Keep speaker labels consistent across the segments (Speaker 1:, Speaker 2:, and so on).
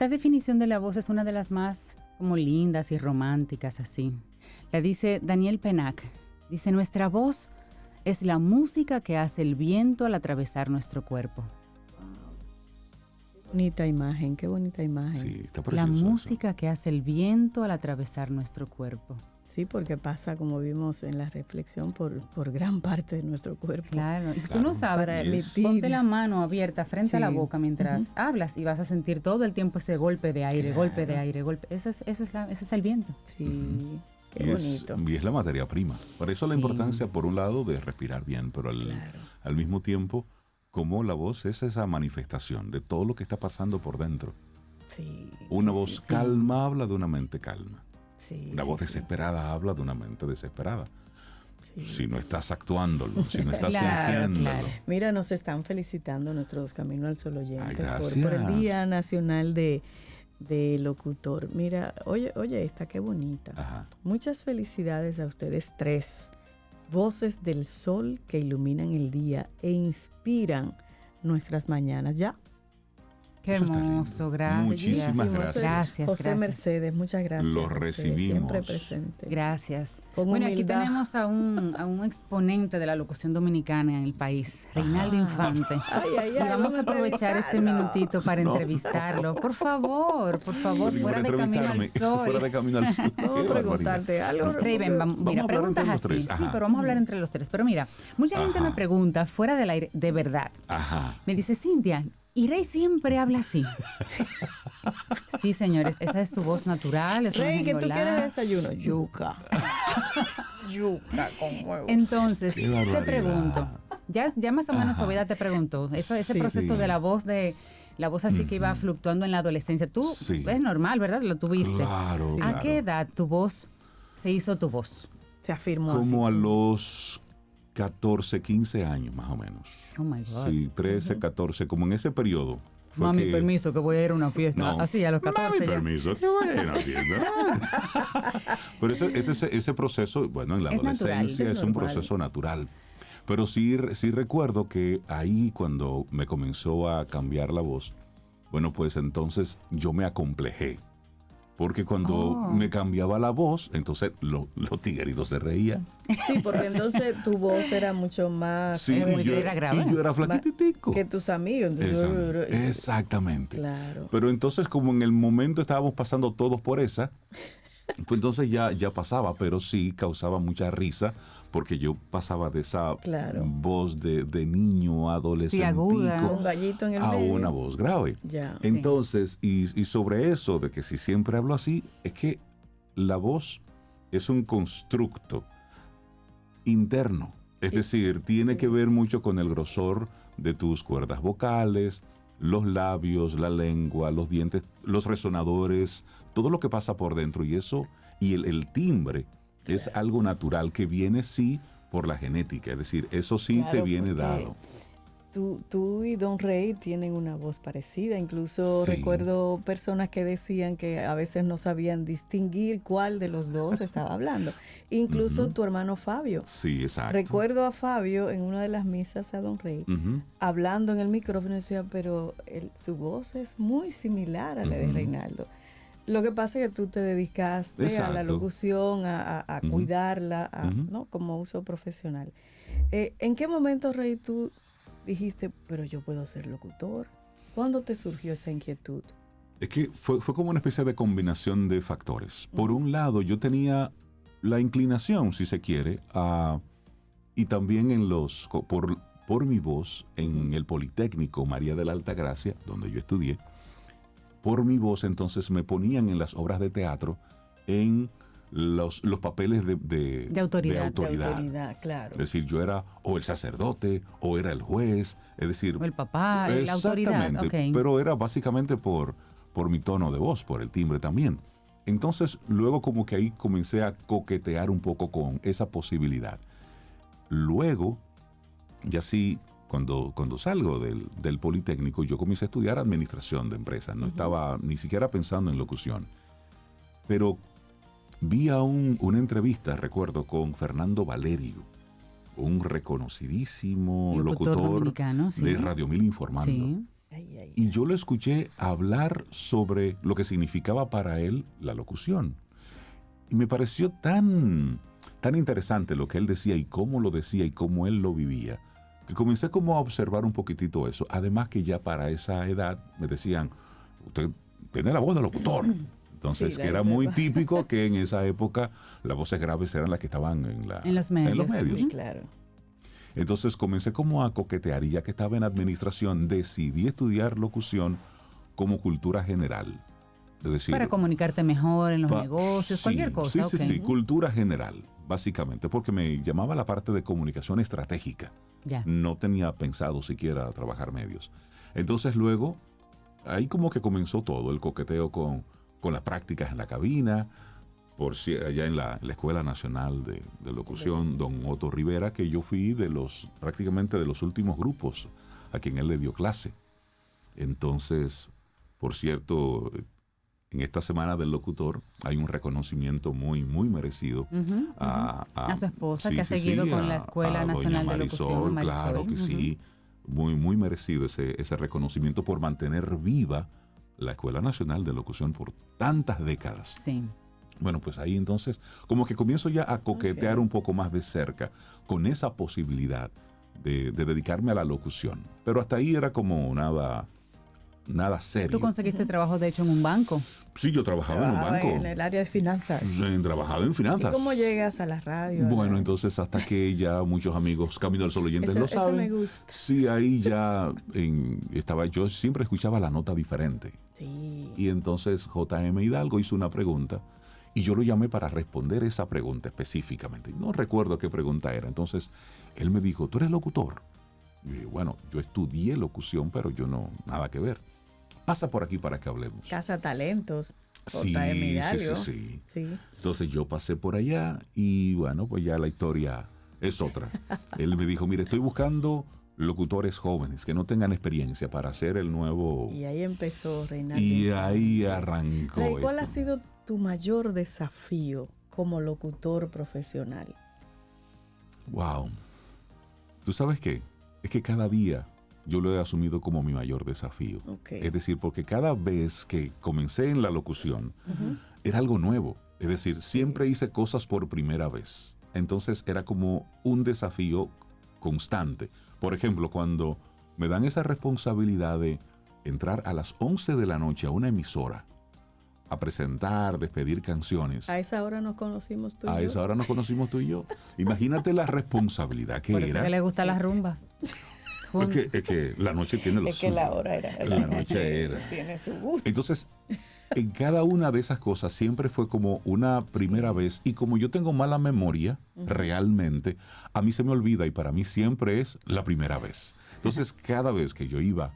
Speaker 1: esta definición de la voz es una de las más como lindas y románticas así. La dice Daniel Pennack. Dice, nuestra voz es la música que hace el viento al atravesar nuestro cuerpo.
Speaker 2: Bonita imagen, qué bonita imagen.
Speaker 3: Sí, está precioso.
Speaker 1: La música que hace el viento al atravesar nuestro cuerpo.
Speaker 2: Sí, porque pasa, como vimos en la reflexión, por gran parte de nuestro cuerpo.
Speaker 1: Claro, y si
Speaker 3: Claro.
Speaker 1: tú no sabes,
Speaker 2: Para emitir.
Speaker 1: ponte la mano abierta frente a la
Speaker 2: Sí.
Speaker 1: boca mientras hablas y vas a sentir todo el tiempo ese golpe de aire,
Speaker 2: Claro.
Speaker 1: golpe de aire, golpe. Ese es el viento.
Speaker 2: Sí, qué
Speaker 3: Y
Speaker 2: bonito.
Speaker 3: y es la materia prima. Por eso la
Speaker 1: Sí.
Speaker 3: importancia, por un lado, de respirar bien, pero al mismo tiempo, como la voz es esa manifestación de todo lo que está pasando por dentro.
Speaker 2: Sí,
Speaker 3: Una
Speaker 2: sí,
Speaker 3: voz
Speaker 2: sí,
Speaker 3: calma habla de una mente calma.
Speaker 2: sí,
Speaker 3: Una
Speaker 2: sí,
Speaker 3: voz
Speaker 2: sí,
Speaker 3: desesperada habla de una mente desesperada.
Speaker 2: sí.
Speaker 3: Si no estás actuándolo, si no estás
Speaker 1: Claro,
Speaker 3: fingiéndolo.
Speaker 1: claro.
Speaker 2: Mira, nos están felicitando nuestros Camino al Sol oyentes
Speaker 3: Ay,
Speaker 2: por
Speaker 3: gracias.
Speaker 2: el Día Nacional de Locutor. Mira, oye esta, qué bonita.
Speaker 3: Ajá.
Speaker 2: Muchas felicidades a ustedes tres. Voces del sol que iluminan el día e inspiran nuestras mañanas. ¿Ya?
Speaker 1: Qué
Speaker 3: Eso está
Speaker 1: hermoso,
Speaker 3: lindo.
Speaker 1: gracias.
Speaker 3: Muchísimas
Speaker 2: Bellísimo.
Speaker 3: gracias.
Speaker 1: Gracias,
Speaker 2: José
Speaker 1: gracias.
Speaker 2: Mercedes, muchas gracias.
Speaker 3: Lo
Speaker 2: José,
Speaker 3: recibimos.
Speaker 2: Siempre presente.
Speaker 1: Gracias.
Speaker 2: Con
Speaker 1: Bueno, aquí
Speaker 2: humildad.
Speaker 1: tenemos a un exponente de la locución dominicana en el país, Reinaldo Infante.
Speaker 2: Ay, ay,
Speaker 1: Y
Speaker 2: ay,
Speaker 1: vamos a aprovechar este minutito para
Speaker 3: No.
Speaker 1: entrevistarlo. Por favor,
Speaker 3: Por
Speaker 1: fuera de Camino al Sol.
Speaker 3: Fuera de Camino al Sol.
Speaker 2: Vamos
Speaker 3: Qué
Speaker 2: a preguntarte
Speaker 3: barbaridad.
Speaker 2: algo.
Speaker 1: Raven,
Speaker 3: Vamos
Speaker 1: mira,
Speaker 3: a hablar
Speaker 1: preguntas
Speaker 3: entre los
Speaker 1: así.
Speaker 3: tres.
Speaker 1: Sí,
Speaker 3: Ajá.
Speaker 1: pero vamos a hablar entre los tres. Pero mira, mucha gente
Speaker 3: Ajá.
Speaker 1: me pregunta, fuera del aire, de verdad.
Speaker 3: Ajá.
Speaker 1: Me dice, Cintia, ¿y Rey siempre habla así? Sí, señores, esa es su voz natural. Es una
Speaker 2: Rey, ¿qué tú
Speaker 1: geniolada.
Speaker 2: quieres de desayuno? Yuca. Yuca con huevo.
Speaker 1: Entonces,
Speaker 3: Qué
Speaker 1: te
Speaker 3: barbaridad.
Speaker 1: pregunto, ya más o menos
Speaker 3: Ajá.
Speaker 1: Obeida te preguntó, ese
Speaker 2: Sí.
Speaker 1: proceso
Speaker 3: Sí.
Speaker 1: de la voz así que iba fluctuando en la adolescencia, tú
Speaker 3: Sí.
Speaker 1: es normal, ¿verdad? Lo tuviste.
Speaker 3: Claro,
Speaker 1: ¿A
Speaker 3: claro.
Speaker 1: qué edad tu voz se hizo tu voz?
Speaker 2: Se afirmó
Speaker 3: Como a
Speaker 2: así.
Speaker 3: los 14, 15 años más o menos.
Speaker 1: Oh my God.
Speaker 3: Sí, 13, 14, como en ese periodo. fue
Speaker 1: Mami,
Speaker 3: que-
Speaker 1: permiso, que voy a ir a una fiesta.
Speaker 3: No.
Speaker 1: Así, a los 14
Speaker 3: Mami,
Speaker 1: ya.
Speaker 3: permiso, que vaya a una fiesta. Pero ese proceso, bueno, en la
Speaker 1: Es natural,
Speaker 3: adolescencia
Speaker 2: es
Speaker 3: es un
Speaker 2: normal.
Speaker 3: proceso natural. Pero sí recuerdo que ahí cuando me comenzó a cambiar la voz, bueno, pues entonces yo me acomplejé. Porque cuando
Speaker 1: Oh.
Speaker 3: me cambiaba la voz, entonces los tigueritos se reían.
Speaker 2: Sí, porque entonces tu voz era mucho más
Speaker 3: Sí,
Speaker 1: muy-
Speaker 3: y yo,
Speaker 1: era grave.
Speaker 3: y yo era flaquititico.
Speaker 2: que tus amigos. Entonces,
Speaker 3: Exactamente.
Speaker 2: Claro.
Speaker 3: Pero entonces, como en el momento estábamos pasando todos por esa, pues entonces ya pasaba, pero sí causaba mucha risa, porque yo pasaba de esa
Speaker 2: Claro.
Speaker 3: voz de niño adolescente
Speaker 1: aguda.
Speaker 2: Con gallito en el
Speaker 3: a
Speaker 2: medio.
Speaker 3: una voz grave.
Speaker 2: Ya.
Speaker 1: Sí.
Speaker 3: Entonces, y sobre eso, de que si siempre hablo así, es que la voz es un constructo interno. Es decir, tiene que ver mucho con el grosor de tus cuerdas vocales, los labios, la lengua, los dientes, los resonadores, todo lo que pasa por dentro. Y eso, y el timbre, es algo natural que viene sí por la genética. Es decir, eso sí
Speaker 2: Claro,
Speaker 3: te viene
Speaker 2: porque
Speaker 3: dado.
Speaker 2: Tú y Don Rey tienen una voz parecida. Incluso
Speaker 3: Sí.
Speaker 2: recuerdo personas que decían que a veces no sabían distinguir cuál de los dos estaba hablando. Incluso tu hermano Fabio.
Speaker 3: Sí, exacto.
Speaker 2: Recuerdo a Fabio en una de las misas a Don Rey
Speaker 3: Ujú.
Speaker 2: hablando en el micrófono y decía, pero su voz es muy similar a la de
Speaker 3: Ujú.
Speaker 2: Reinaldo. Lo que pasa es que tú te dedicaste a la
Speaker 3: Exacto.
Speaker 2: locución, a
Speaker 3: Ujú.
Speaker 2: cuidarla,
Speaker 3: Ujú.
Speaker 2: ¿no? Como uso profesional. ¿En qué momento, Rey, tú dijiste, pero yo puedo ser locutor? ¿Cuándo te surgió esa inquietud?
Speaker 3: Es que fue como una especie de combinación de factores. Por un lado, yo tenía la inclinación, si se quiere, y también por mi voz en el Politécnico María de la Altagracia, donde yo estudié, por mi voz entonces me ponían en las obras de teatro en los papeles de
Speaker 1: autoridad.
Speaker 2: De autoridad, claro.
Speaker 3: Es decir, yo era o el sacerdote o era el juez, es decir...
Speaker 1: O el papá, la autoridad.
Speaker 3: Exactamente,
Speaker 1: Ok.
Speaker 3: pero era básicamente por mi tono de voz, por el timbre también. Entonces, luego como que ahí comencé a coquetear un poco con esa posibilidad. Luego, ya sí, cuando salgo del Politécnico, yo comencé a estudiar administración de empresas. No estaba ni siquiera pensando en locución. Pero vi una entrevista, recuerdo, con Fernando Valerio, un reconocidísimo
Speaker 1: Locutor
Speaker 3: locutor
Speaker 1: dominicano, sí.
Speaker 3: de Radio Mil Informando.
Speaker 1: Sí.
Speaker 3: Y yo lo escuché hablar sobre lo que significaba para él la locución. Y me pareció tan interesante lo que él decía y cómo lo decía y cómo él lo vivía, que comencé como a observar un poquitito eso. Además que ya para esa edad me decían, usted tiene la voz de locutor. Entonces, que era muy típico que en esa época las voces graves eran las que estaban en los medios.
Speaker 2: Sí, claro.
Speaker 3: Entonces comencé como a coquetear y ya que estaba en administración decidí estudiar locución como cultura general. Es decir,
Speaker 1: para comunicarte mejor en los negocios,
Speaker 3: sí,
Speaker 1: cualquier cosa.
Speaker 3: Sí, cultura general, básicamente, porque me llamaba la parte de comunicación estratégica.
Speaker 1: Ya.
Speaker 3: No tenía pensado siquiera trabajar medios. Entonces luego, ahí como que comenzó todo, el coqueteo con las prácticas en la cabina, allá en la Escuela Nacional de Locución, don Otto Rivera, que yo fui prácticamente de los últimos grupos a quien él le dio clase. Entonces, por cierto, en esta semana del locutor hay un reconocimiento muy, muy merecido
Speaker 1: a su esposa, que ha seguido con la Escuela Nacional de Locución.
Speaker 3: Marisol, claro que sí. Muy, muy merecido ese reconocimiento por mantener viva la Escuela Nacional de Locución por tantas décadas.
Speaker 1: Sí.
Speaker 3: Bueno, pues ahí entonces como que comienzo ya a coquetear un poco más de cerca con esa posibilidad de dedicarme a la locución. Pero hasta ahí era como nada serio.
Speaker 1: ¿Tú conseguiste trabajo, de hecho, en un banco?
Speaker 3: Sí, yo trabajaba en un banco.
Speaker 2: En el área de finanzas.
Speaker 3: Trabajaba en finanzas.
Speaker 2: ¿Y cómo llegas a la radio?
Speaker 3: Bueno, entonces hasta que ya muchos amigos Camino del Sol oyentes lo saben.
Speaker 2: Eso me gusta.
Speaker 3: Sí, ahí ya yo siempre escuchaba la nota diferente.
Speaker 2: Sí.
Speaker 3: Y entonces J.M. Hidalgo hizo una pregunta y yo lo llamé para responder esa pregunta específicamente. No recuerdo qué pregunta era. Entonces él me dijo, ¿tú eres locutor? Y yo, bueno, yo estudié locución, pero yo no, nada que ver. Pasa por aquí para que hablemos.
Speaker 2: Casa Talentos.
Speaker 3: Sí,
Speaker 2: J.M. Hidalgo.
Speaker 3: Sí.
Speaker 2: Sí.
Speaker 3: Entonces yo pasé por allá y bueno, pues ya la historia es otra. Él me dijo, mire, estoy buscando locutores jóvenes que no tengan experiencia para hacer el nuevo...
Speaker 2: Y ahí empezó Reinaldo.
Speaker 3: Y ahí arrancó.
Speaker 2: Rey, ¿cuál ha sido tu mayor desafío como locutor profesional?
Speaker 3: Wow. ¿Tú sabes qué? Es que cada día yo lo he asumido como mi mayor desafío.
Speaker 2: Okay.
Speaker 3: Es decir, porque cada vez que comencé en la locución, era algo nuevo. Es decir, siempre hice cosas por primera vez. Entonces era como un desafío constante. Por ejemplo, cuando me dan esa responsabilidad de entrar a las 11 de la noche a una emisora a presentar, despedir canciones.
Speaker 2: A esa hora nos conocimos tú y yo.
Speaker 3: A esa hora nos conocimos tú y yo. Imagínate la responsabilidad que
Speaker 1: Por eso
Speaker 3: era.
Speaker 1: que le gusta la rumba.
Speaker 3: Es que la noche tiene lo suyo.
Speaker 2: Es que la hora era.
Speaker 3: La noche era.
Speaker 2: Tiene su gusto.
Speaker 3: Entonces, en cada una de esas cosas siempre fue como una primera vez. Y como yo tengo mala memoria, realmente, a mí se me olvida y para mí siempre es la primera vez. Entonces, cada vez que yo iba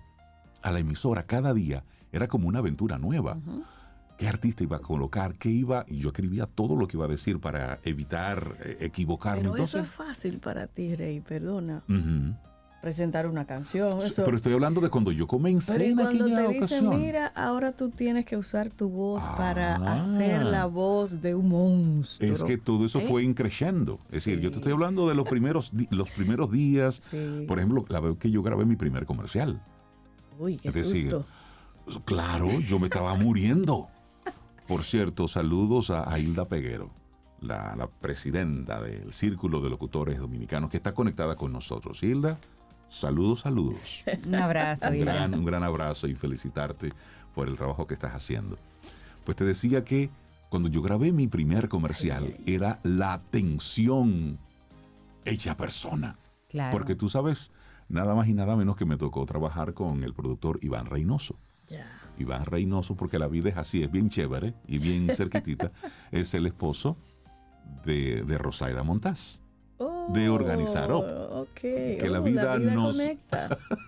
Speaker 3: a la emisora, cada día, era como una aventura nueva. ¿Qué artista iba a colocar? ¿Qué iba? Y yo escribía todo lo que iba a decir para evitar equivocarme.
Speaker 2: Pero
Speaker 3: entonces,
Speaker 2: eso es fácil para ti, Rey, perdona.
Speaker 3: uh-huh.
Speaker 2: Presentar una canción. Eso.
Speaker 3: Pero estoy hablando de cuando yo comencé
Speaker 2: Pero
Speaker 3: en
Speaker 2: cuando
Speaker 3: aquella
Speaker 2: te dicen,
Speaker 3: ocasión.
Speaker 2: mira, ahora tú tienes que usar tu voz para hacer la voz de un monstruo.
Speaker 3: Es que todo eso fue increciendo. Es decir, yo te estoy hablando de los primeros días.
Speaker 2: Sí.
Speaker 3: Por ejemplo, la vez que yo grabé mi primer comercial.
Speaker 2: Uy, qué
Speaker 3: Es decir,
Speaker 2: susto.
Speaker 3: claro, yo me estaba muriendo. Por cierto, saludos a Hilda Peguero, la presidenta del Círculo de Locutores Dominicanos, que está conectada con nosotros. Hilda, saludos.
Speaker 1: Un abrazo, Hilda.
Speaker 3: Un gran abrazo y felicitarte por el trabajo que estás haciendo. Pues te decía que cuando yo grabé mi primer comercial, era la tensión hecha persona.
Speaker 1: Claro.
Speaker 3: Porque tú sabes, nada más y nada menos que me tocó trabajar con el productor Iván Reynoso.
Speaker 2: Ya.
Speaker 3: Iván Reynoso, porque la vida es así, es bien chévere y bien cerquitita, es el esposo de Rosaida Montaz, de Organizar Up.
Speaker 2: Okay.
Speaker 3: Que la vida nos...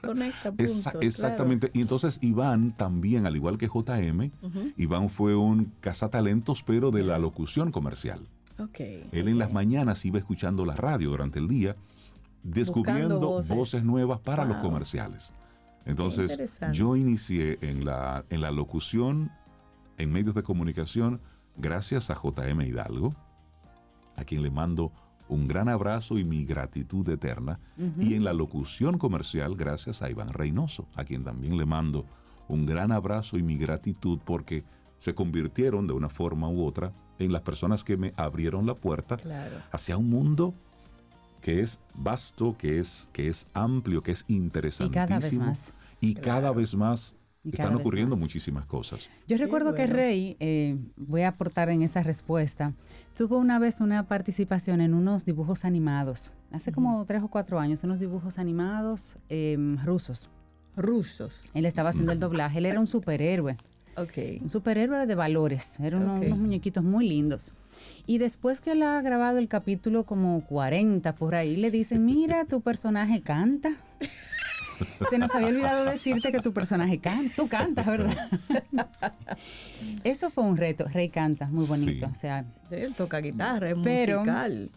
Speaker 2: conecta puntos,
Speaker 3: exactamente.
Speaker 2: Claro.
Speaker 3: Y entonces Iván también, al igual que JM, Iván fue un cazatalentos, pero de la locución comercial. Él en las mañanas iba escuchando la radio durante el día, descubriendo voces nuevas para los comerciales. Entonces, yo inicié en la locución, en medios de comunicación, gracias a J.M. Hidalgo, a quien le mando un gran abrazo y mi gratitud eterna. Y en la locución comercial, gracias a Iván Reynoso, a quien también le mando un gran abrazo y mi gratitud porque se convirtieron de una forma u otra en las personas que me abrieron la puerta hacia un mundo que es vasto, que es amplio, que es interesantísimo.
Speaker 1: Y cada vez más.
Speaker 3: Y cada vez más están ocurriendo
Speaker 1: más.
Speaker 3: muchísimas cosas.
Speaker 1: Yo recuerdo que Rey, voy a aportar en esa respuesta, tuvo una vez una participación en unos dibujos animados, hace como 3 o 4 años, unos dibujos animados rusos.
Speaker 2: Rusos.
Speaker 1: Él estaba haciendo el doblaje, él era un superhéroe.
Speaker 2: Ok.
Speaker 1: Un superhéroe de valores, eran unos muñequitos muy lindos. Y después que él ha grabado el capítulo como 40 por ahí, le dicen, mira, tu personaje canta. Se nos había olvidado decirte que tu personaje canta. Tú cantas, ¿verdad? Eso fue un reto. Rey canta, muy bonito.
Speaker 3: Sí.
Speaker 1: O sea,
Speaker 2: Él toca guitarra, es musical.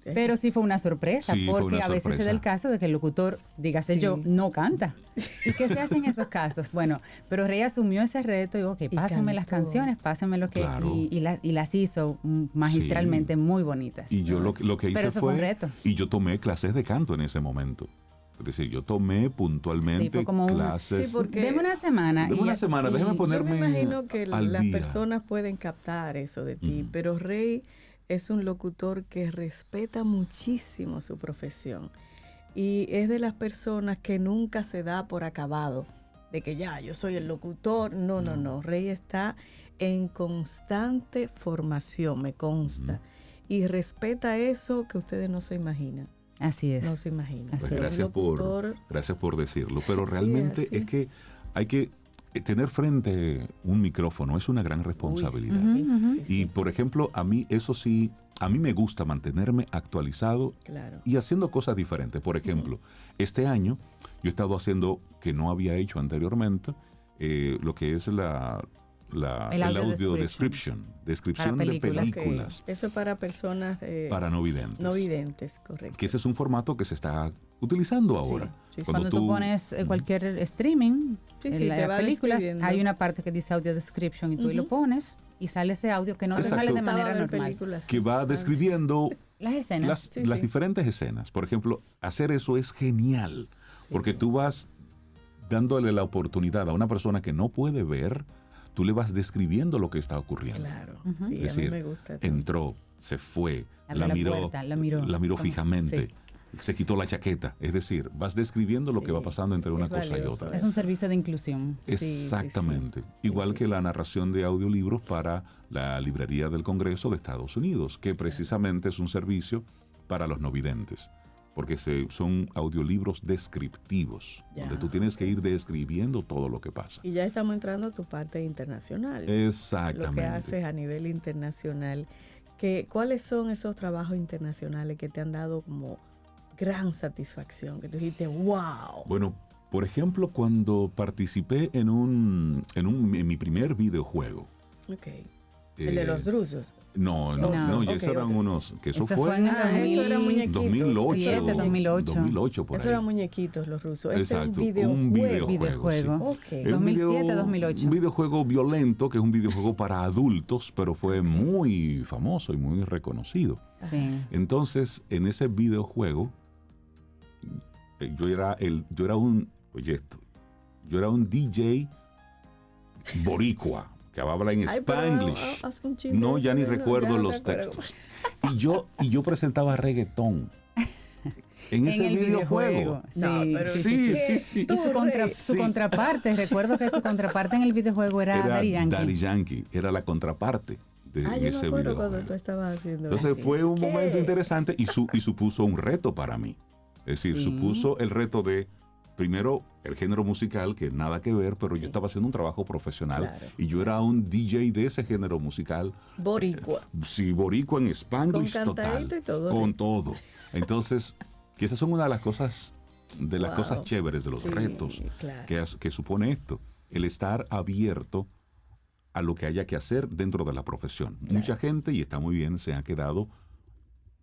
Speaker 1: Pero sí fue una sorpresa,
Speaker 3: Sí, fue
Speaker 1: porque
Speaker 3: una
Speaker 1: a veces se
Speaker 3: sorpresa.
Speaker 1: da el caso de que el locutor, dígase yo, no canta. ¿Y qué se hace en esos casos? Bueno, pero Rey asumió ese reto y dijo, ok, pásenme las canciones, pásenme lo que...
Speaker 3: Claro.
Speaker 1: Y las hizo magistralmente muy bonitas.
Speaker 3: Y yo lo que hice
Speaker 1: Pero eso fue un
Speaker 3: fue,
Speaker 1: reto.
Speaker 3: y yo tomé clases de canto en ese momento. Es decir, yo tomé puntualmente
Speaker 1: Sí, fue como
Speaker 3: clases.
Speaker 2: Sí, porque
Speaker 1: Deme una semana.
Speaker 3: Deme una semana, déjame ponerme
Speaker 2: yo me imagino que
Speaker 3: al
Speaker 2: las
Speaker 3: día.
Speaker 2: personas pueden captar eso de ti, pero Rey es un locutor que respeta muchísimo su profesión y es de las personas que nunca se da por acabado, de que ya, yo soy el locutor. No. Rey está en constante formación, me consta, y respeta eso que ustedes no se imaginan.
Speaker 1: Así es.
Speaker 2: No se imaginan.
Speaker 1: Así
Speaker 3: Pues
Speaker 1: es.
Speaker 3: gracias por decirlo, pero realmente
Speaker 2: así.
Speaker 3: es que hay que tener frente un micrófono, es una gran responsabilidad. Y por ejemplo, a mí eso sí, a mí me gusta mantenerme actualizado y haciendo cosas diferentes. Por ejemplo, este año yo he estado haciendo, que no había hecho anteriormente, lo que es el audio description de películas.
Speaker 2: Eso es para personas
Speaker 3: para no videntes.
Speaker 2: no videntes, correcto.
Speaker 3: Que ese es un formato que se está utilizando ahora.
Speaker 2: Sí.
Speaker 1: Cuando tú pones cualquier streaming en
Speaker 2: te
Speaker 1: las
Speaker 2: va
Speaker 1: películas,
Speaker 2: describiendo.
Speaker 1: hay una parte que dice audio description y tú ahí lo pones y sale ese audio que no te
Speaker 3: Exacto.
Speaker 1: sale de manera
Speaker 2: Estaba ver
Speaker 1: normal.
Speaker 2: películas,
Speaker 3: Que va describiendo
Speaker 1: Las escenas.
Speaker 3: las diferentes escenas. Por ejemplo, hacer eso es genial, porque tú vas dándole la oportunidad a una persona que no puede ver, tú le vas describiendo lo que está ocurriendo.
Speaker 2: Claro,
Speaker 3: Es
Speaker 2: sí, a
Speaker 3: decir,
Speaker 2: mí me gusta.
Speaker 3: entró, se fue,
Speaker 1: Abrió la puerta, la miró.
Speaker 3: fijamente,
Speaker 1: Sí.
Speaker 3: se quitó la chaqueta. Es decir, vas describiendo lo que va pasando entre una
Speaker 2: es
Speaker 3: cosa y
Speaker 2: valioso
Speaker 3: otra.
Speaker 1: Es un servicio de inclusión.
Speaker 3: Exactamente. Igual que la narración de audiolibros para la Librería del Congreso de Estados Unidos, que precisamente es un servicio para los no videntes, porque son audiolibros descriptivos, donde tú tienes que ir describiendo todo lo que pasa.
Speaker 2: Y ya estamos entrando a tu parte internacional.
Speaker 3: Exactamente.
Speaker 2: Lo que haces a nivel internacional. ¿Cuáles son esos trabajos internacionales que te han dado como gran satisfacción? Que tú dijiste, wow.
Speaker 3: Bueno, por ejemplo, cuando participé en mi primer videojuego.
Speaker 2: Ok. El de los rusos.
Speaker 3: No, ya esos eran unos, que eso fue
Speaker 1: en el
Speaker 2: eso era muñequitos.
Speaker 3: 2008 por
Speaker 2: Eso
Speaker 3: ahí.
Speaker 2: eran muñequitos los rusos. Este es
Speaker 3: Exacto,
Speaker 2: un videojuego.
Speaker 1: Videojuego.
Speaker 3: sí.
Speaker 2: Ok.
Speaker 3: Es un
Speaker 1: 2007, 2008.
Speaker 3: Un videojuego violento, que es un videojuego para adultos, pero fue muy famoso y muy reconocido.
Speaker 1: Sí.
Speaker 3: Entonces, en ese videojuego, yo era un DJ boricua, que habla en Spanglish. No, ya ni recuerdo los textos. Y yo presentaba reggaetón en ese
Speaker 1: el
Speaker 3: videojuego.
Speaker 1: Sí,
Speaker 2: No, pero
Speaker 3: Sí.
Speaker 1: Y su contraparte, recuerdo que su contraparte en el videojuego era Daddy Yankee.
Speaker 3: Daddy Yankee era la contraparte de
Speaker 2: yo me
Speaker 3: ese
Speaker 2: acuerdo
Speaker 3: videojuego.
Speaker 2: cuando tú estabas haciendo
Speaker 3: Entonces
Speaker 2: así.
Speaker 3: fue un
Speaker 2: ¿Qué?
Speaker 3: momento interesante y supuso un reto para mí. Es decir, supuso el reto de, primero, el género musical, que nada que ver, pero yo estaba haciendo un trabajo profesional.
Speaker 2: Claro.
Speaker 3: Y yo era un DJ de ese género musical.
Speaker 2: Boricua.
Speaker 3: Sí, boricua en Spanglish
Speaker 2: Con
Speaker 3: total.
Speaker 2: cantadito y todo.
Speaker 3: Con todo. Entonces, que esas son una de las cosas,
Speaker 2: Wow.
Speaker 3: cosas chéveres, de los
Speaker 2: Sí,
Speaker 3: retos
Speaker 2: claro.
Speaker 3: que supone esto. El estar abierto a lo que haya que hacer dentro de la profesión. Mucha gente, y está muy bien, se ha quedado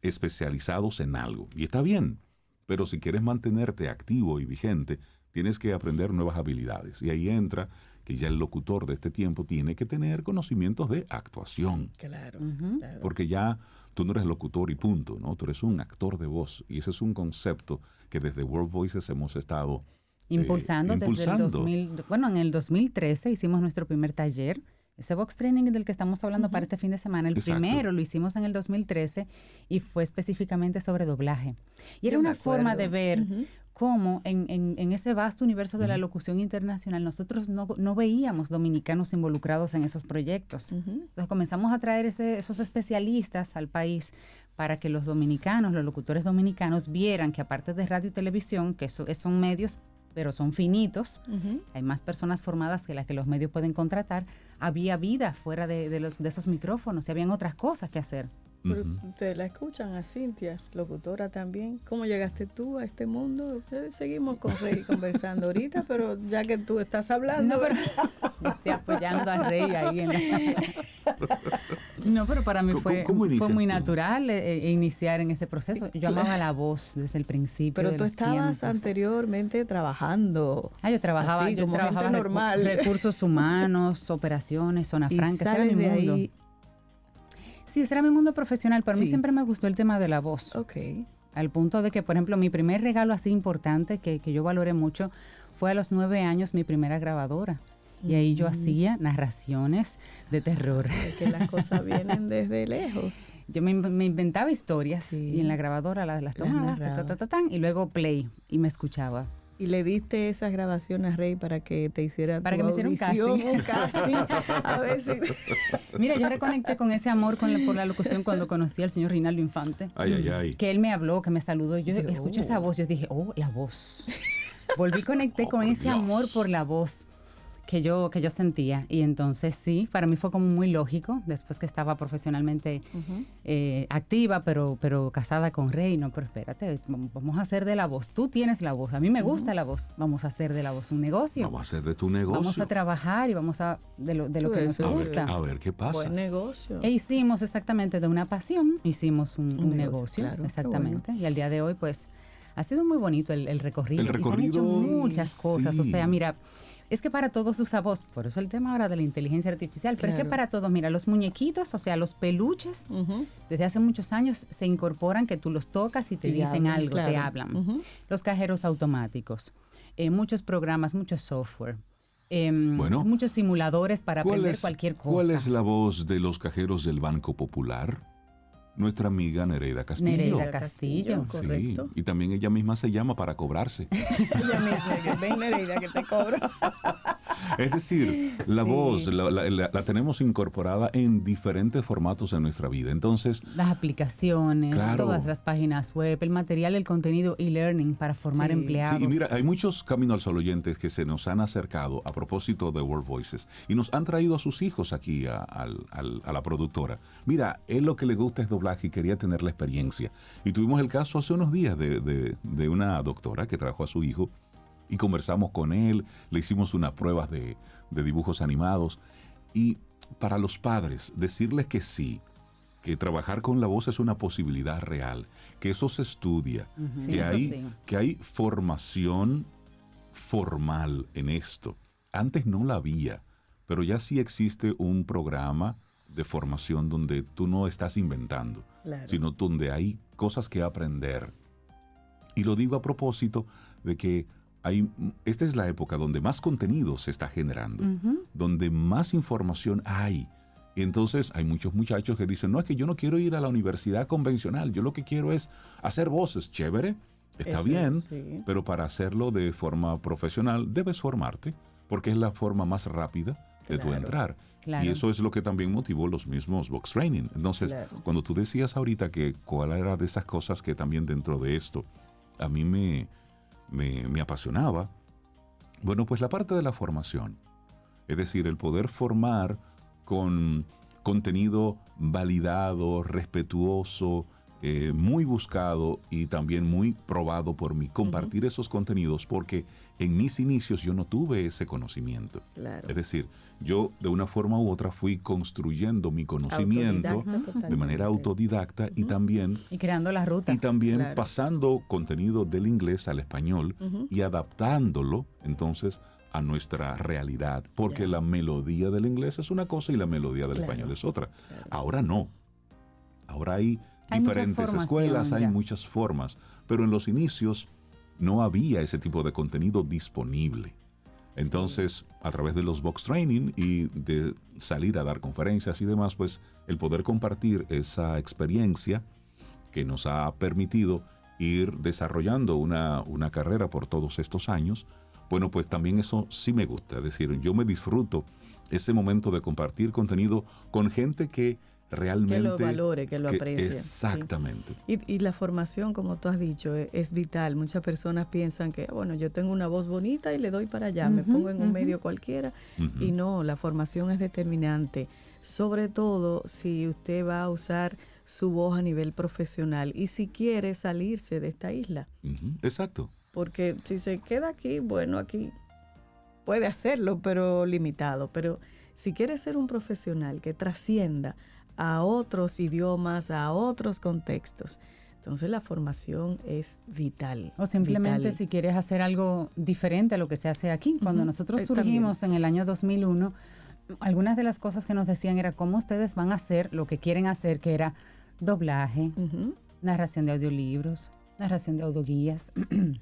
Speaker 3: especializados en algo. Y está bien. Pero si quieres mantenerte activo y vigente, tienes que aprender nuevas habilidades. Y ahí entra que ya el locutor de este tiempo tiene que tener conocimientos de actuación.
Speaker 2: Claro, claro.
Speaker 3: Porque ya tú no eres locutor y punto, ¿no? Tú eres un actor de voz. Y ese es un concepto que desde World Voices hemos estado
Speaker 1: impulsando desde el 2000. Bueno, en el 2013 hicimos nuestro primer taller. Ese Vox Training del que estamos hablando para este fin de semana, el primero lo hicimos en el 2013 y fue específicamente sobre doblaje. Y era una forma de ver cómo en ese vasto universo de la locución internacional nosotros no veíamos dominicanos involucrados en esos proyectos. Entonces comenzamos a traer esos especialistas al país para que los dominicanos, los locutores dominicanos, vieran que aparte de radio y televisión, que son medios pero son finitos, hay más personas formadas que las que los medios pueden contratar, había vida fuera de esos micrófonos y habían otras cosas que hacer.
Speaker 2: Pero ustedes la escuchan a Cintia, locutora también. ¿Cómo llegaste tú a este mundo? Seguimos con Rey conversando ahorita, pero ya que tú estás hablando...
Speaker 1: No, pero estoy apoyando a Rey ahí en la... No, pero para mí fue muy natural iniciar en ese proceso. Yo amaba la voz desde el principio.
Speaker 2: Pero
Speaker 1: de
Speaker 2: tú
Speaker 1: los
Speaker 2: estabas
Speaker 1: tiempos.
Speaker 2: anteriormente trabajando.
Speaker 1: Yo trabajaba,
Speaker 2: así, como gente normal.
Speaker 1: Recursos humanos, operaciones, zona franca, ese era mi mundo.
Speaker 2: Ahí.
Speaker 1: Sí, ese era mi mundo profesional, pero a mí siempre me gustó el tema de la voz. Al punto de que, por ejemplo, mi primer regalo así importante que yo valoré mucho fue a los 9 años mi primera grabadora. Y ahí yo hacía narraciones de terror.
Speaker 2: Es que las cosas vienen desde lejos.
Speaker 1: Yo me inventaba historias y en la grabadora las tomaba, y luego play, y me escuchaba.
Speaker 2: ¿Y le diste esas grabaciones a Rey para que te hiciera
Speaker 1: para que me hiciera un casting?
Speaker 2: A ver si...
Speaker 1: Mira, yo reconecté con ese amor por la locución cuando conocí al señor Rinaldo Infante. Que él me habló, que me saludó. Yo escuché esa voz, yo dije, la voz. Volví, conecté con ese amor por la voz que yo sentía. Y entonces sí, para mí fue como muy lógico, después que estaba profesionalmente activa, pero casada con Rey. No, pero espérate, vamos a hacer de la voz. Tú tienes la voz, a mí me gusta la voz. Vamos a hacer de la voz un negocio.
Speaker 3: Vamos a hacer de tu negocio.
Speaker 1: Vamos a trabajar y vamos a de lo que nos gusta.
Speaker 3: A ver qué pasa.
Speaker 2: Buen negocio.
Speaker 1: E hicimos exactamente de una pasión, hicimos un negocio,
Speaker 2: claro,
Speaker 1: exactamente. Bueno. Y al día de hoy, pues, ha sido muy bonito el recorrido.
Speaker 3: El recorrido.
Speaker 1: Y se han hecho muchas cosas.
Speaker 3: Sí.
Speaker 1: O sea, mira, es que para todos usa voz. Por eso el tema ahora de la inteligencia artificial. Pero es que para todos, mira, los muñequitos, o sea, los peluches, desde hace muchos años se incorporan que tú los tocas y te dicen hablan, algo, te hablan. Los cajeros automáticos, muchos programas, mucho software. Muchos simuladores para aprender cualquier cosa.
Speaker 3: ¿Cuál es la voz de los cajeros del Banco Popular? Nuestra amiga Nereida Castillo.
Speaker 1: Nereida Castillo,
Speaker 2: correcto.
Speaker 3: Sí, y también ella misma se llama para cobrarse.
Speaker 2: Ella misma, que ven Nereida que te cobro.
Speaker 3: Es decir, la voz la tenemos incorporada en diferentes formatos en nuestra vida. Entonces,
Speaker 1: las aplicaciones, todas las páginas web, el material, el contenido e-learning para formar empleados.
Speaker 3: Sí, y mira, hay muchos Camino al Sol oyentes que se nos han acercado a propósito de World Voices y nos han traído a sus hijos aquí a la productora. Mira, él lo que le gusta es doblaje y quería tener la experiencia. Y tuvimos el caso hace unos días de una doctora que trajo a su hijo y conversamos con él, le hicimos unas pruebas de dibujos animados. Y para los padres, decirles que sí, que trabajar con la voz es una posibilidad real, que eso se estudia, que hay formación formal en esto. Antes no la había, pero ya sí existe un programa de formación donde tú no estás inventando, sino donde hay cosas que aprender. Y lo digo a propósito de que esta es la época donde más contenido se está generando, donde más información hay. Y entonces hay muchos muchachos que dicen, no, es que yo no quiero ir a la universidad convencional, yo lo que quiero es hacer voces. Chévere, está bien, pero para hacerlo de forma profesional debes formarte, porque es la forma más rápida de tu entrar. Y eso es lo que también motivó los mismos Vox Training. Entonces, cuando tú decías ahorita que cuál era de esas cosas que también dentro de esto a mí me apasionaba, bueno, pues la parte de la formación. Es decir, el poder formar con contenido validado, respetuoso, muy buscado y también muy probado por mí. Compartir esos contenidos porque en mis inicios yo no tuve ese conocimiento. Es decir, yo de una forma u otra fui construyendo mi conocimiento de manera autodidacta y también...
Speaker 1: Y creando las rutas.
Speaker 3: Y también pasando contenido del inglés al español y adaptándolo entonces a nuestra realidad. Porque la melodía del inglés es una cosa y la melodía del español es otra. Ahora no. Ahora hay
Speaker 1: Hay
Speaker 3: diferentes
Speaker 1: mucha
Speaker 3: escuelas, hay
Speaker 1: formación ya.
Speaker 3: muchas formas, pero en los inicios no había ese tipo de contenido disponible. Entonces, a través de los box training y de salir a dar conferencias y demás, pues el poder compartir esa experiencia que nos ha permitido ir desarrollando una carrera por todos estos años, bueno, pues también eso sí me gusta. Es decir, yo me disfruto ese momento de compartir contenido con gente que realmente...
Speaker 2: Que lo valore, que lo aprecie.
Speaker 3: Exactamente.
Speaker 2: Sí. Y la formación, como tú has dicho, es vital. Muchas personas piensan que, bueno, yo tengo una voz bonita y le doy para allá, me pongo en un medio cualquiera. Y no, la formación es determinante. Sobre todo si usted va a usar su voz a nivel profesional y si quiere salirse de esta isla.
Speaker 3: Exacto.
Speaker 2: Porque si se queda aquí, bueno, aquí puede hacerlo, pero limitado. Pero si quiere ser un profesional que trascienda a otros idiomas, a otros contextos, entonces la formación es vital.
Speaker 1: O simplemente
Speaker 2: vital.
Speaker 1: si quieres hacer algo diferente a lo que se hace aquí. Cuando nosotros surgimos en el año 2001, algunas de las cosas que nos decían era cómo ustedes van a hacer lo que quieren hacer, que era doblaje, narración de audiolibros, narración de audioguías,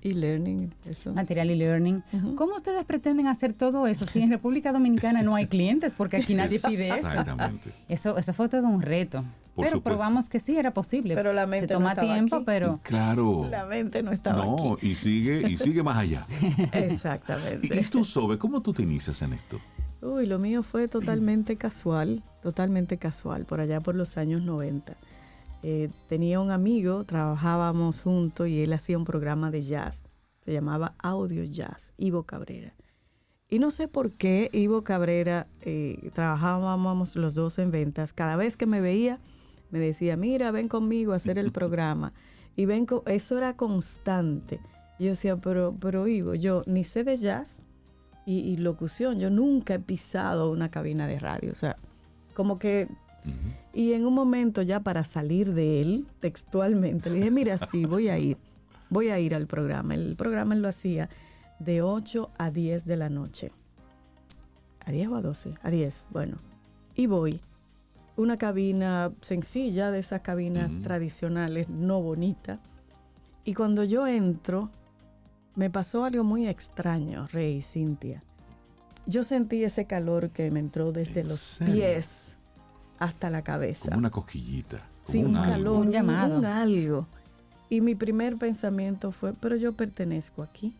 Speaker 2: E-learning, eso.
Speaker 1: material e-learning. ¿Cómo ustedes pretenden hacer todo eso si en República Dominicana no hay clientes? Porque aquí nadie pide eso.
Speaker 3: Exactamente.
Speaker 1: Eso fue todo un reto.
Speaker 3: Por
Speaker 1: pero
Speaker 3: supuesto.
Speaker 1: probamos que sí, era posible.
Speaker 2: Pero la mente
Speaker 1: se toma
Speaker 2: no estaba
Speaker 1: tiempo,
Speaker 2: aquí.
Speaker 1: pero...
Speaker 3: Claro.
Speaker 2: La mente no estaba
Speaker 3: No,
Speaker 2: aquí.
Speaker 3: y sigue más allá.
Speaker 2: Exactamente.
Speaker 3: ¿Y tú, Sobe, cómo tú te inicias en esto?
Speaker 2: Uy, lo mío fue totalmente casual, por allá por los años 90. Tenía un amigo, trabajábamos juntos y él hacía un programa de jazz. Se llamaba Audio Jazz, Ivo Cabrera. Y no sé por qué Ivo Cabrera, trabajábamos los dos en ventas. Cada vez que me veía, me decía, mira, ven conmigo a hacer el programa. Y eso era constante. Y yo decía, pero Ivo, yo ni sé de jazz y locución. Yo nunca he pisado una cabina de radio. O sea, como que... Y en un momento ya para salir de él, textualmente, le dije, mira, sí, voy a ir al programa. El programa él lo hacía de 8 a 10 de la noche. ¿A 10 o a 12? A 10, bueno. Y voy. Una cabina sencilla, de esas cabinas tradicionales, no bonita. Y cuando yo entro, me pasó algo muy extraño, Rey, Cintia. Yo sentí ese calor que me entró desde los pies hasta la cabeza.
Speaker 3: Como una cosquillita. Como
Speaker 2: Sí, un
Speaker 3: algo.
Speaker 2: calor,
Speaker 1: Un llamado.
Speaker 2: un algo. Y mi primer pensamiento fue, pero yo pertenezco aquí.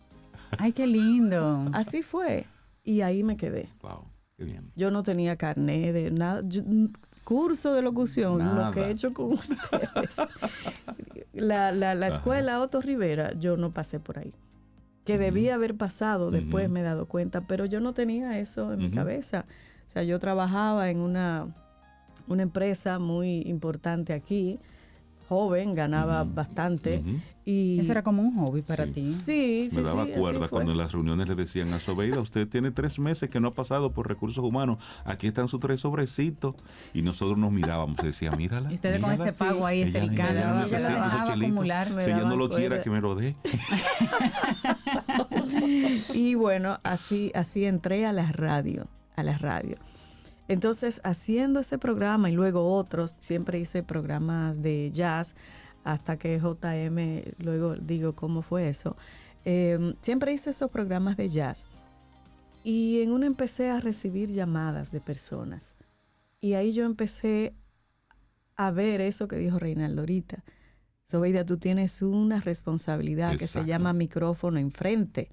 Speaker 1: ¡Ay, qué lindo!
Speaker 2: Así fue. Y ahí me quedé.
Speaker 3: Wow, qué bien.
Speaker 2: Yo no tenía carnet de nada. Curso de locución,
Speaker 3: Nada.
Speaker 2: lo que he hecho con ustedes. La escuela Otto Rivera, yo no pasé por ahí. Que debía haber pasado, después me he dado cuenta, pero yo no tenía eso en mi cabeza. O sea, yo trabajaba en una empresa muy importante aquí, joven, ganaba bastante. Y
Speaker 1: Eso era como un hobby para
Speaker 3: Sí.
Speaker 1: ti.
Speaker 2: sí,
Speaker 3: Me daba
Speaker 2: sí,
Speaker 3: cuerda
Speaker 2: así fue.
Speaker 3: cuando en las reuniones le decían a Sobeida, usted tiene 3 meses que no ha pasado por recursos humanos, aquí están sus 3 sobrecitos, y nosotros nos mirábamos y decía, mírala.
Speaker 1: Y ustedes con
Speaker 3: mírala,
Speaker 1: ese pago ahí
Speaker 3: ella
Speaker 1: estericando,
Speaker 3: no
Speaker 2: ella la
Speaker 3: necesita esos
Speaker 1: dejaba
Speaker 3: chelitos.
Speaker 1: acumular.
Speaker 2: Me
Speaker 3: Si ella no
Speaker 2: daban
Speaker 3: lo quiera,
Speaker 2: cuerda.
Speaker 3: que me lo dé.
Speaker 2: Y bueno, así entré a la radio. Entonces, haciendo ese programa y luego otros, siempre hice programas de jazz, hasta que JM, luego digo cómo fue eso. Siempre hice esos programas de jazz. Y en uno empecé a recibir llamadas de personas. Y ahí yo empecé a ver eso que dijo Reinaldo ahorita. Sobeida, tú tienes una responsabilidad que se
Speaker 3: Exacto.
Speaker 2: llama micrófono enfrente.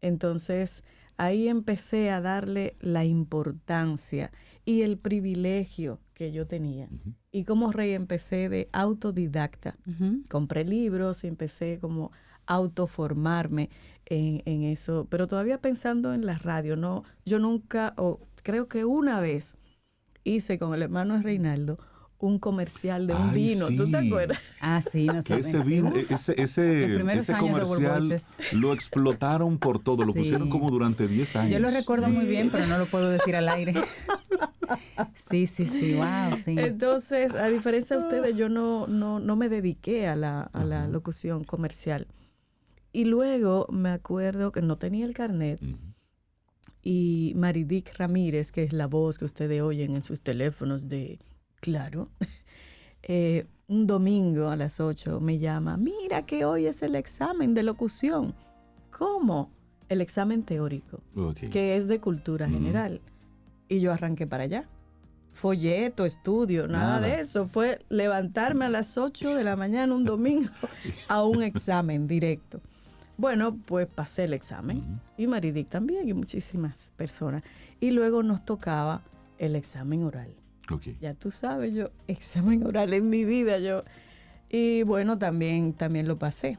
Speaker 2: Entonces, ahí empecé a darle la importancia y el privilegio que yo tenía. Y como Rey empecé de autodidacta. Compré libros y empecé como a autoformarme en eso. Pero todavía pensando en la radio, no, yo nunca, o creo que una vez hice con el hermano de Reinaldo un comercial de un
Speaker 3: Ay,
Speaker 2: vino.
Speaker 3: sí.
Speaker 2: ¿Tú te acuerdas?
Speaker 1: Ah, sí, no
Speaker 3: Que
Speaker 1: sé.
Speaker 3: ese vino,
Speaker 1: Los
Speaker 3: ese
Speaker 1: primeros años de World
Speaker 3: comercial
Speaker 1: Voices.
Speaker 3: lo explotaron por todo, lo
Speaker 1: Sí.
Speaker 3: pusieron como durante 10 años.
Speaker 1: Yo lo recuerdo muy bien, pero no lo puedo decir al aire. Sí, wow, sí.
Speaker 2: Entonces, a diferencia de ustedes, yo no me dediqué a la locución comercial. Y luego me acuerdo que no tenía el carnet. Y Maridic Ramírez, que es la voz que ustedes oyen en sus teléfonos de Claro, un domingo a las 8 me llama, mira que hoy es el examen de locución. ¿Cómo? El examen teórico, que es de cultura general. Y yo arranqué para allá. Folleto, estudio, nada de eso. Fue levantarme a las 8 de la mañana un domingo a un examen directo. Bueno, pues pasé el examen. Y Maridic también, y muchísimas personas. Y luego nos tocaba el examen oral. Ya tú sabes, yo, examen oral en mi vida, yo. Y bueno, también lo pasé.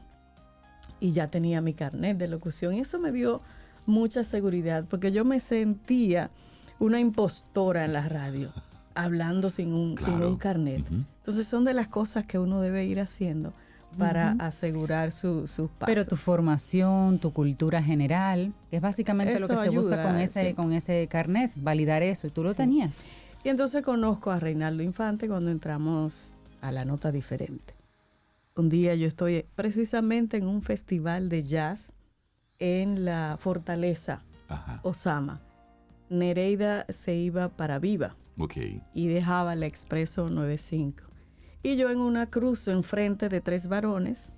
Speaker 2: Y ya tenía mi carnet de locución. Y eso me dio mucha seguridad, porque yo me sentía una impostora en la radio, hablando sin un carnet. Entonces son de las cosas que uno debe ir haciendo para asegurar sus pasos.
Speaker 1: Pero tu formación, tu cultura general, que es básicamente eso lo que se busca con ese carnet, validar eso, y tú lo tenías.
Speaker 2: Y entonces conozco a Reinaldo Infante cuando entramos a La Nota Diferente. Un día yo estoy precisamente en un festival de jazz en la Fortaleza, Osama. Nereida se iba para Viva y dejaba el Expreso 95. Y yo en una cruzo enfrente de 3 varones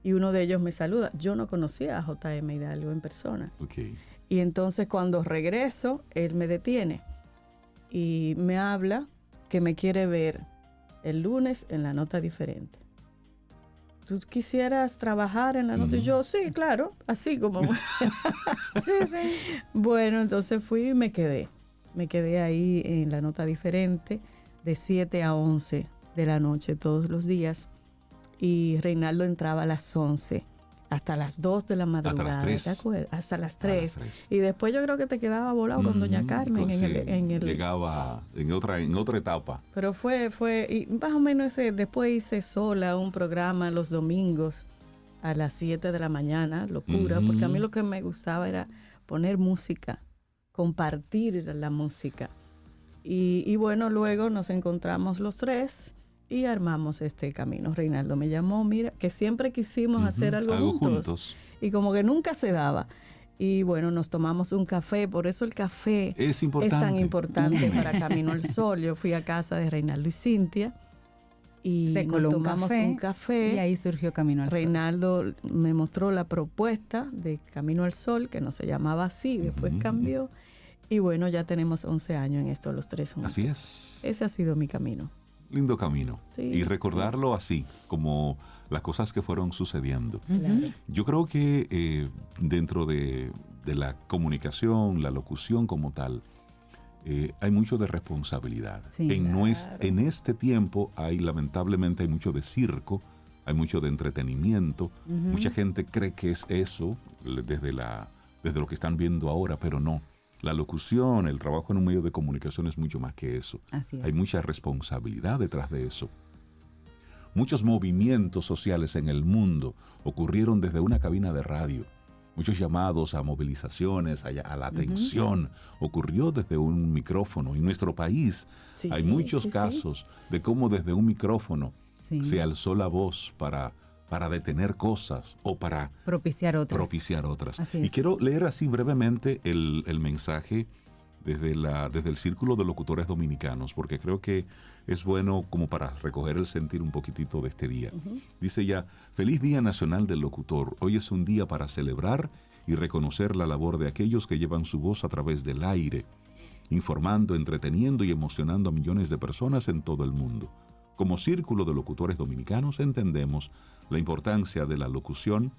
Speaker 2: y uno de ellos me saluda. Yo no conocía a J.M. Hidalgo en persona. Y entonces cuando regreso, él me detiene y me habla que me quiere ver el lunes en La Nota Diferente. ¿Tú quisieras trabajar en La Nota? Y yo, sí, claro, así como... sí. Bueno, entonces fui y me quedé. Me quedé ahí en La Nota Diferente de 7 a 11 de la noche todos los días. Y Reinaldo entraba a las 11 hasta las 2 de la madrugada. Hasta las 3. ¿Te acuerdas? Hasta las 3. Y después yo creo que te quedaba volado con Doña Carmen.
Speaker 3: Llegaba en otra etapa.
Speaker 2: Pero fue y más o menos después hice sola un programa los domingos a las 7 de la mañana, locura, porque a mí lo que me gustaba era poner música, compartir la música. Y bueno, luego nos encontramos los 3 y armamos este camino. Reinaldo me llamó, mira, que siempre quisimos hacer algo juntos. Y como que nunca se daba. Y bueno, nos tomamos un café, por eso el café es tan importante para Camino al Sol. Yo fui a casa de Reinaldo y Cintia y nos tomamos un café.
Speaker 1: Y ahí surgió Camino al Sol.
Speaker 2: Reinaldo me mostró la propuesta de Camino al Sol, que no se llamaba así, después cambió. Y bueno, ya tenemos 11 años en esto, los 3 juntos.
Speaker 3: Así es.
Speaker 2: Ese ha sido mi camino.
Speaker 3: Lindo camino. Y recordarlo así, como las cosas que fueron sucediendo. Yo creo que dentro de la comunicación, la locución como tal, hay mucho de responsabilidad. En este tiempo lamentablemente hay mucho de circo, hay mucho de entretenimiento. Mucha gente cree que es eso desde lo que están viendo ahora, pero no. La locución, el trabajo en un medio de comunicación es mucho más que eso.
Speaker 1: Así es.
Speaker 3: Hay mucha responsabilidad detrás de eso. Muchos movimientos sociales en el mundo ocurrieron desde una cabina de radio. Muchos llamados a movilizaciones, a la atención, ocurrió desde un micrófono. En nuestro país hay muchos casos de cómo desde un micrófono se alzó la voz para detener cosas o para
Speaker 1: propiciar otras.
Speaker 3: Y quiero leer así brevemente el mensaje desde el Círculo de Locutores Dominicanos, porque creo que es bueno como para recoger el sentir un poquitito de este día. Dice ya: Feliz Día Nacional del Locutor. Hoy es un día para celebrar y reconocer la labor de aquellos que llevan su voz a través del aire, informando, entreteniendo y emocionando a millones de personas en todo el mundo. Como Círculo de Locutores Dominicanos entendemos la importancia de la locución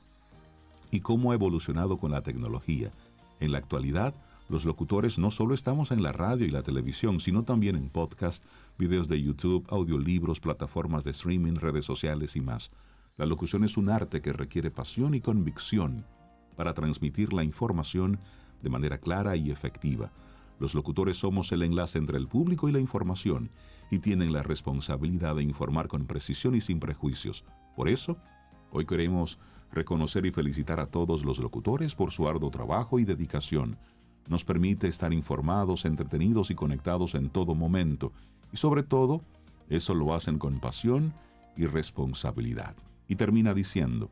Speaker 3: y cómo ha evolucionado con la tecnología. En la actualidad, los locutores no solo estamos en la radio y la televisión, sino también en podcast, videos de YouTube, audiolibros, plataformas de streaming, redes sociales y más. La locución es un arte que requiere pasión y convicción para transmitir la información de manera clara y efectiva. Los locutores somos el enlace entre el público y la información y tienen la responsabilidad de informar con precisión y sin prejuicios. Por eso, hoy queremos reconocer y felicitar a todos los locutores por su arduo trabajo y dedicación. Nos permite estar informados, entretenidos y conectados en todo momento. Y sobre todo, eso lo hacen con pasión y responsabilidad. Y termina diciendo: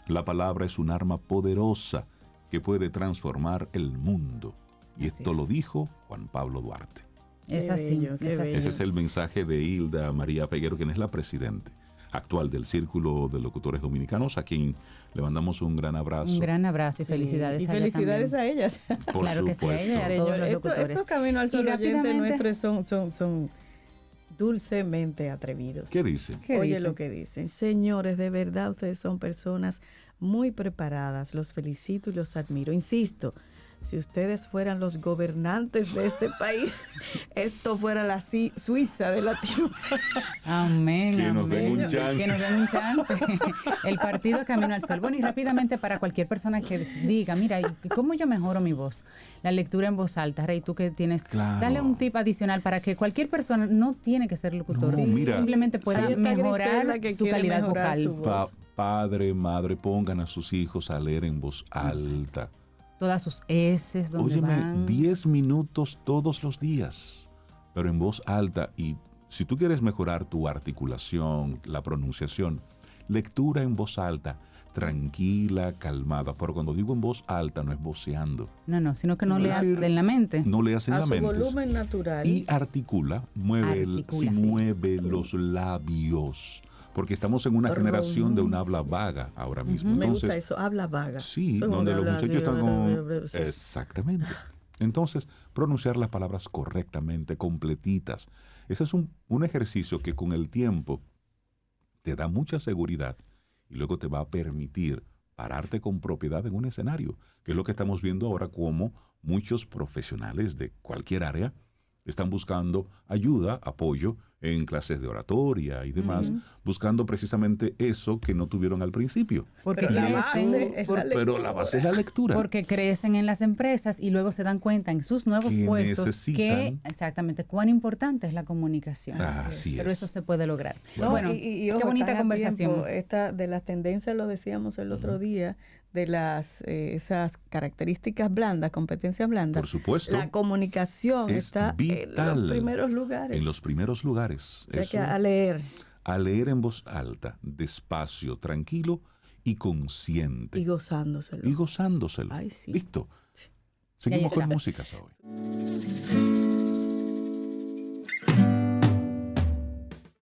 Speaker 3: la palabra es un arma poderosa que puede transformar el mundo. Y esto lo dijo Juan Pablo Duarte.
Speaker 1: Es
Speaker 2: Qué
Speaker 1: así,
Speaker 2: bello, qué
Speaker 1: es así.
Speaker 3: Ese es el mensaje de Hilda María Peguero, quien es la presidente actual del Círculo de Locutores Dominicanos, a quien le mandamos un gran abrazo.
Speaker 1: Un gran abrazo y felicidades
Speaker 2: y
Speaker 1: a ella
Speaker 2: felicidades
Speaker 1: también.
Speaker 2: a ella.
Speaker 3: Por
Speaker 1: Claro que sí, a ella y a
Speaker 3: supuesto.
Speaker 1: todos los
Speaker 2: Señor,
Speaker 1: locutores.
Speaker 2: estos Camino al Sol
Speaker 1: Y
Speaker 2: oyentes
Speaker 1: rápidamente-
Speaker 2: nuestros son dulcemente atrevidos.
Speaker 3: ¿Qué dice?
Speaker 1: ¿Qué
Speaker 2: Oye
Speaker 1: dice?
Speaker 2: lo que dicen. Señores, de verdad ustedes son personas muy preparadas. Los felicito y los admiro. Insisto, si ustedes fueran los gobernantes de este país, esto fuera la Suiza de Latinoamérica.
Speaker 1: Amén,
Speaker 3: Que nos den
Speaker 1: amén.
Speaker 3: un chance.
Speaker 1: Que nos den un chance. El partido Camino al Sol. Bueno, y rápidamente para cualquier persona que diga, mira, ¿y cómo yo mejoro mi voz? La lectura en voz alta. Rey, tú que tienes,
Speaker 3: Claro.
Speaker 1: dale un tip adicional para que cualquier persona no tiene que ser locutor,
Speaker 3: No, mira.
Speaker 1: simplemente pueda
Speaker 2: Ahí está
Speaker 1: mejorar
Speaker 2: Griselda, que
Speaker 1: su
Speaker 2: quiere
Speaker 1: calidad
Speaker 2: mejorar
Speaker 1: vocal.
Speaker 2: su voz.
Speaker 3: Padre, madre, pongan a sus hijos a leer en voz alta.
Speaker 1: Todas sus eses, donde
Speaker 3: Óyeme,
Speaker 1: van.
Speaker 3: 10 minutos todos los días, pero en voz alta. Y si tú quieres mejorar tu articulación, la pronunciación, lectura en voz alta, tranquila, calmada. Pero cuando digo en voz alta, no es voceando.
Speaker 1: No, sino que no
Speaker 3: Es
Speaker 1: leas
Speaker 3: decir,
Speaker 1: en la mente.
Speaker 3: No leas en
Speaker 2: A
Speaker 3: la
Speaker 2: su
Speaker 3: mente.
Speaker 2: volumen natural.
Speaker 3: Y articula,
Speaker 1: Articula, sí.
Speaker 3: mueve los labios. Porque estamos en una generación de un habla vaga ahora mismo.
Speaker 2: Me gusta
Speaker 3: Entonces,
Speaker 2: eso, habla vaga.
Speaker 3: sí,
Speaker 2: Todo
Speaker 3: donde los
Speaker 2: habla
Speaker 3: muchachos
Speaker 2: así,
Speaker 3: están con...
Speaker 2: sí.
Speaker 3: Exactamente. Entonces, pronunciar las palabras correctamente, completitas. Ese es un ejercicio que con el tiempo te da mucha seguridad y luego te va a permitir pararte con propiedad en un escenario, que es lo que estamos viendo ahora, como muchos profesionales de cualquier área están buscando ayuda, apoyo en clases de oratoria y demás, buscando precisamente eso que no tuvieron al principio.
Speaker 1: Porque
Speaker 2: Pero la
Speaker 1: crecen,
Speaker 2: base es la
Speaker 3: Pero la base es la lectura.
Speaker 1: porque crecen en las empresas y luego se dan cuenta en sus nuevos
Speaker 3: Que
Speaker 1: puestos
Speaker 3: necesitan-
Speaker 1: que exactamente cuán importante es la comunicación.
Speaker 3: Así
Speaker 1: Pero
Speaker 3: es.
Speaker 1: eso se puede lograr.
Speaker 2: No,
Speaker 1: Bueno,
Speaker 2: y
Speaker 1: qué
Speaker 2: ojo,
Speaker 1: bonita
Speaker 2: están a
Speaker 1: conversación.
Speaker 2: tiempo. Esta, de las tendencias, lo decíamos el otro día, de las esas características blandas, competencias blandas.
Speaker 3: Por supuesto.
Speaker 2: La comunicación
Speaker 3: Es
Speaker 2: está en
Speaker 3: vital.
Speaker 2: los primeros lugares.
Speaker 3: En los primeros lugares.
Speaker 2: O sea
Speaker 3: Eso,
Speaker 2: que a leer
Speaker 3: a leer en voz alta, despacio, tranquilo y consciente.
Speaker 2: y gozándoselo.
Speaker 3: Y gozándoselo.
Speaker 2: Ay, sí.
Speaker 3: Listo.
Speaker 1: Y ahí
Speaker 3: Seguimos con
Speaker 1: está.
Speaker 3: música hoy.